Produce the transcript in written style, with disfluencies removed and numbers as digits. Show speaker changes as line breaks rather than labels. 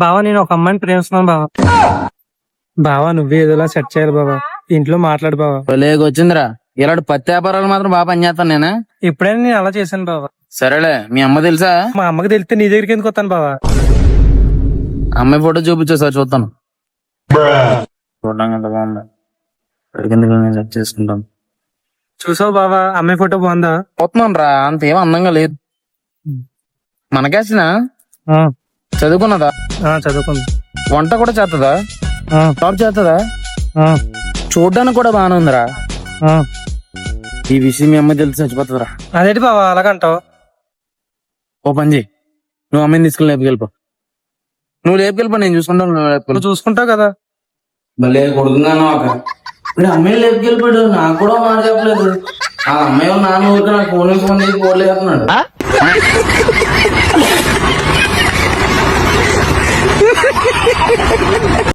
బావా నేను ఒక అమ్మాయిని ప్రేమిస్తున్నాను బావా. బావా నువ్వే ఏదోలా సెట్ చేయాలి బావా. ఇంట్లో మాట్లాడు బావా.
వచ్చిందిరా ఇలాంటి పత్తి వ్యాపారాలు మాత్రం బాగా పనిచేస్తాను నేను.
ఇప్పుడైనా నేను అలా చేశాను బావా.
సరేలే, మీ అమ్మ తెలుసా?
మా అమ్మకి తెలిస్తే నీ దగ్గరికి ఎందుకు వస్తాను బావా.
అమ్మాయి ఫోటో చూపించు సార్ చూస్తాను. చూడడానికి ఎంత బాగుంది, సెట్ చేసుకుంటాం.
చూసావు బావా అమ్మాయి ఫోటో బాగుందా?
పోతున్నాను రా, అంత ఏం అందంగా లేదు. మనకేసినా చదువుకున్నదా?
చదువుకుంది.
వంట కూడా చేస్తుందా? జాబ్ చేస్తుందా? చూడ్డానికి కూడా బాగానే ఉందిరా. ఈ విషయం మీ అమ్మాయి తెలిసి చచ్చిపోతుందిరా.
అదేంటి బావా అలాగంటావు?
ఓ పని చేయి, నువ్వు అమ్మాయిని తీసుకుని లేపుకెళ్ళిపో. నువ్వు లేపుకెళ్ళిపో, నేను చూసుకుంటాను.
నువ్వు చూసుకుంటావు కదా.
మళ్ళీ కొడుకున్నాను అమ్మాయి లేపుకెళ్ళిపోయాడు. నాకు కూడా మాట చెప్పలేదు. ఆ అమ్మాయి నాన్న ఊరికి నాకు ఫోన్ చేసి పోలేస్తున్నాడు.